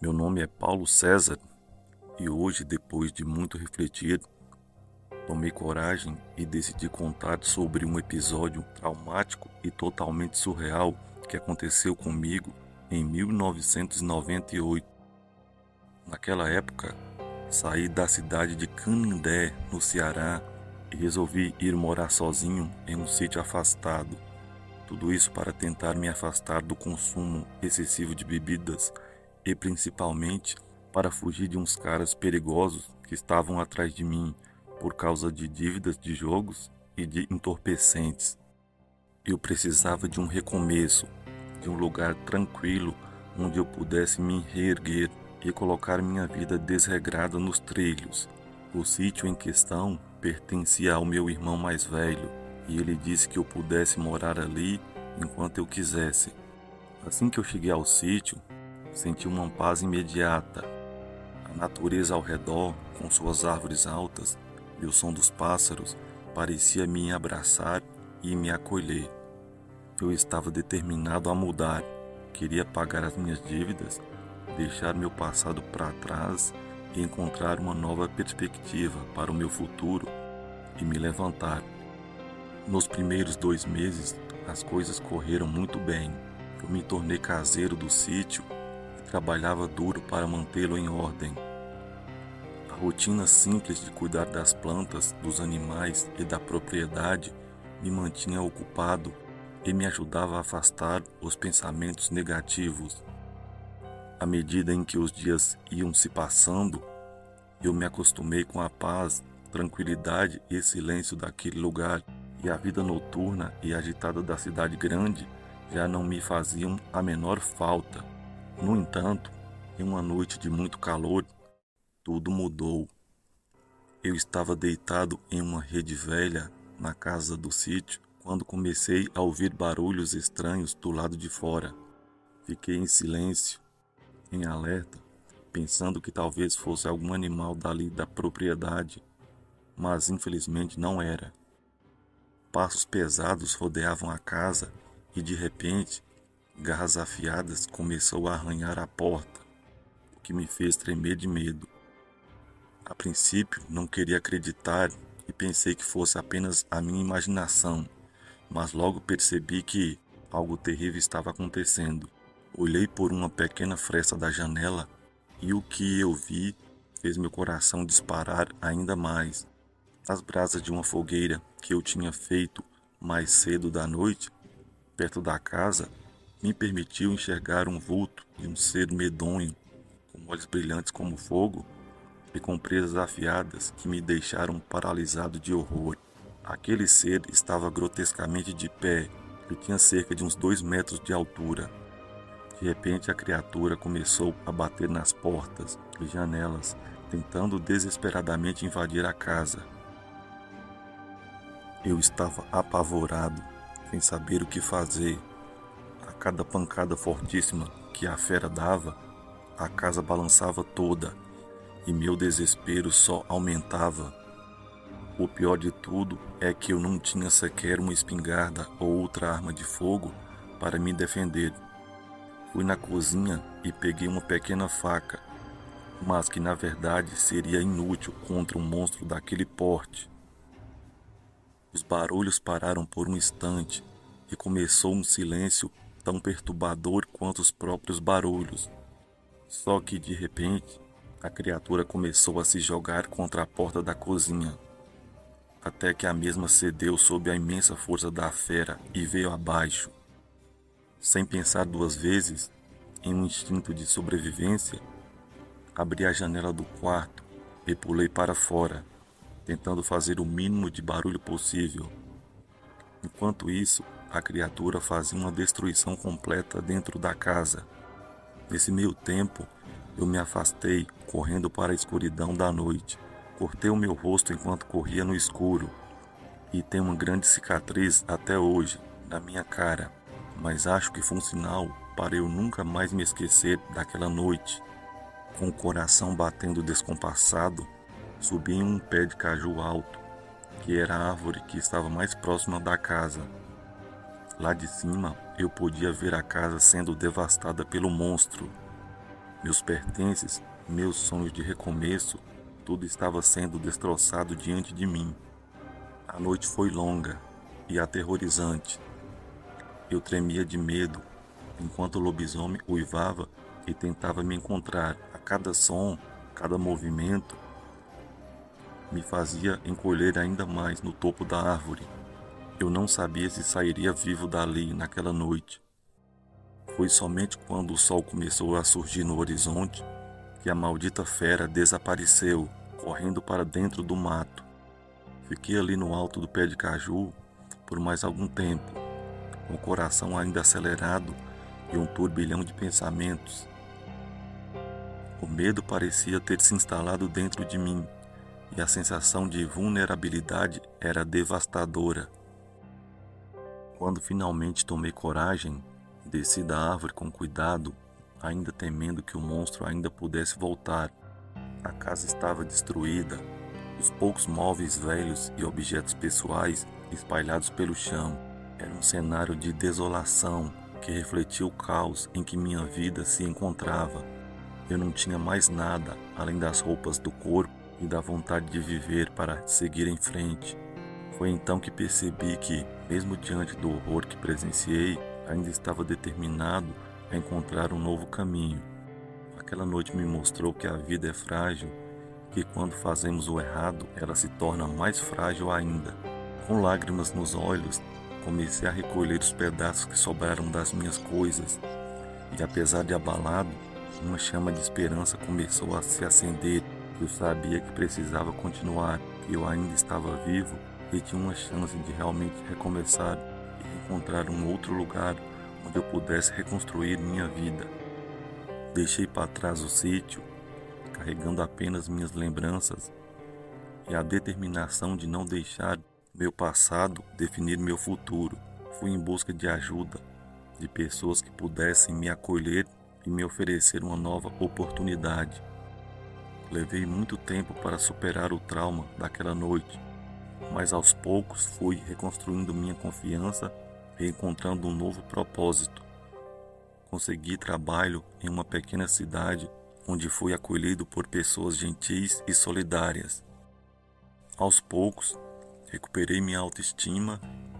Meu nome é Paulo César e hoje, depois de muito refletir, tomei coragem e decidi contar sobre um episódio traumático e totalmente surreal que aconteceu comigo em 1998. Naquela época, saí da cidade de Canindé, no Ceará, e resolvi ir morar sozinho em um sítio afastado. Tudo isso para tentar me afastar do consumo excessivo de bebidas e principalmente para fugir de uns caras perigosos que estavam atrás de mim por causa de dívidas de jogos e de entorpecentes. Eu precisava de um recomeço, de um lugar tranquilo onde eu pudesse me reerguer e colocar minha vida desregrada nos trilhos. O sítio em questão pertencia ao meu irmão mais velho e ele disse que eu pudesse morar ali enquanto eu quisesse. Assim que eu cheguei ao sítio, senti uma paz imediata. A natureza ao redor, com suas árvores altas e o som dos pássaros, parecia me abraçar e me acolher. Eu estava determinado a mudar, queria pagar as minhas dívidas, deixar meu passado para trás e encontrar uma nova perspectiva para o meu futuro e me levantar. Nos primeiros 2 meses, as coisas correram muito bem. Eu me tornei caseiro do sítio e trabalhava duro para mantê-lo em ordem. A rotina simples de cuidar das plantas, dos animais e da propriedade me mantinha ocupado e me ajudava a afastar os pensamentos negativos. À medida em que os dias iam se passando, eu me acostumei com a paz, tranquilidade e silêncio daquele lugar, e a vida noturna e agitada da cidade grande já não me faziam a menor falta. No entanto, em uma noite de muito calor, tudo mudou. Eu estava deitado em uma rede velha na casa do sítio quando comecei a ouvir barulhos estranhos do lado de fora. Fiquei em silêncio, em alerta, pensando que talvez fosse algum animal dali da propriedade, mas infelizmente não era. Passos pesados rodeavam a casa e de repente, garras afiadas começou a arranhar a porta, o que me fez tremer de medo. A princípio, não queria acreditar e pensei que fosse apenas a minha imaginação, mas logo percebi que algo terrível estava acontecendo. Olhei por uma pequena fresta da janela e o que eu vi fez meu coração disparar ainda mais. As brasas de uma fogueira que eu tinha feito mais cedo da noite, perto da casa, me permitiu enxergar um vulto de um ser medonho, com olhos brilhantes como fogo e com presas afiadas que me deixaram paralisado de horror. Aquele ser estava grotescamente de pé e tinha cerca de uns 2 metros de altura. De repente a criatura começou a bater nas portas e janelas, tentando desesperadamente invadir a casa. Eu estava apavorado, sem saber o que fazer. A cada pancada fortíssima que a fera dava, a casa balançava toda e meu desespero só aumentava. O pior de tudo é que eu não tinha sequer uma espingarda ou outra arma de fogo para me defender. Fui na cozinha e peguei uma pequena faca, mas que na verdade seria inútil contra um monstro daquele porte. Os barulhos pararam por um instante e começou um silêncio tão perturbador quanto os próprios barulhos. Só que de repente, a criatura começou a se jogar contra a porta da cozinha, até que a mesma cedeu sob a imensa força da fera e veio abaixo. Sem pensar 2 vezes, em um instinto de sobrevivência, abri a janela do quarto e pulei para fora, tentando fazer o mínimo de barulho possível. Enquanto isso, a criatura fazia uma destruição completa dentro da casa. Nesse meio tempo, eu me afastei, correndo para a escuridão da noite. Cortei o meu rosto enquanto corria no escuro, e tenho uma grande cicatriz até hoje na minha cara, mas acho que foi um sinal para eu nunca mais me esquecer daquela noite. Com o coração batendo descompassado, subi em um pé de caju alto, que era a árvore que estava mais próxima da casa. Lá de cima, eu podia ver a casa sendo devastada pelo monstro. Meus pertences, meus sonhos de recomeço, tudo estava sendo destroçado diante de mim. A noite foi longa e aterrorizante. Eu tremia de medo, enquanto o lobisomem uivava e tentava me encontrar. A cada som, cada movimento, me fazia encolher ainda mais no topo da árvore. Eu não sabia se sairia vivo dali naquela noite. Foi somente quando o sol começou a surgir no horizonte que a maldita fera desapareceu, correndo para dentro do mato. Fiquei ali no alto do pé de caju por mais algum tempo, com o coração ainda acelerado e um turbilhão de pensamentos. O medo parecia ter se instalado dentro de mim e a sensação de vulnerabilidade era devastadora. Quando finalmente tomei coragem, desci da árvore com cuidado, ainda temendo que o monstro ainda pudesse voltar. A casa estava destruída, os poucos móveis velhos e objetos pessoais espalhados pelo chão. Era um cenário de desolação que refletia o caos em que minha vida se encontrava. Eu não tinha mais nada além das roupas do corpo e da vontade de viver para seguir em frente. Foi então que percebi que, mesmo diante do horror que presenciei, ainda estava determinado a encontrar um novo caminho. Aquela noite me mostrou que a vida é frágil, que quando fazemos o errado, ela se torna mais frágil ainda. Com lágrimas nos olhos, comecei a recolher os pedaços que sobraram das minhas coisas, e apesar de abalado, uma chama de esperança começou a se acender. Eu sabia que precisava continuar, que eu ainda estava vivo e tinha uma chance de realmente recomeçar e encontrar um outro lugar onde eu pudesse reconstruir minha vida. Deixei para trás o sítio, carregando apenas minhas lembranças e a determinação de não deixar meu passado definir meu futuro. Fui em busca de ajuda, de pessoas que pudessem me acolher e me oferecer uma nova oportunidade. Levei muito tempo para superar o trauma daquela noite, mas aos poucos fui reconstruindo minha confiança e encontrando um novo propósito. Consegui trabalho em uma pequena cidade onde fui acolhido por pessoas gentis e solidárias. Aos poucos, recuperei minha autoestima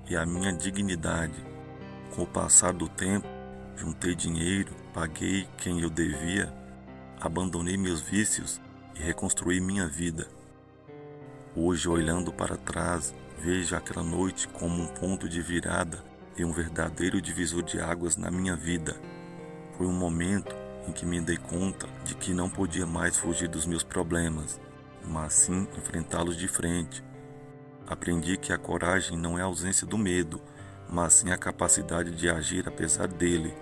e a minha dignidade. Com o passar do tempo, juntei dinheiro, paguei quem eu devia, abandonei meus vícios e reconstruí minha vida. Hoje, olhando para trás, vejo aquela noite como um ponto de virada e um verdadeiro divisor de águas na minha vida. Foi um momento em que me dei conta de que não podia mais fugir dos meus problemas, mas sim enfrentá-los de frente. Aprendi que a coragem não é a ausência do medo, mas sim a capacidade de agir apesar dele.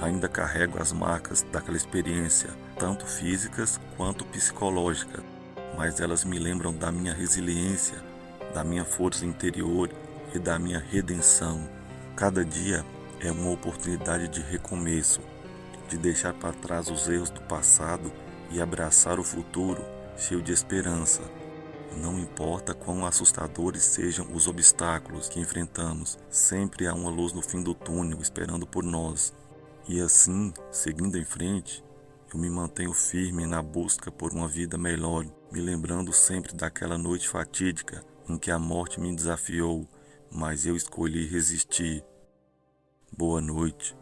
Ainda carrego as marcas daquela experiência, tanto físicas quanto psicológicas, mas elas me lembram da minha resiliência, da minha força interior e da minha redenção. Cada dia é uma oportunidade de recomeço, de deixar para trás os erros do passado e abraçar o futuro cheio de esperança. Não importa quão assustadores sejam os obstáculos que enfrentamos, sempre há uma luz no fim do túnel esperando por nós. E assim, seguindo em frente, eu me mantenho firme na busca por uma vida melhor, me lembrando sempre daquela noite fatídica em que a morte me desafiou, mas eu escolhi resistir. Boa noite.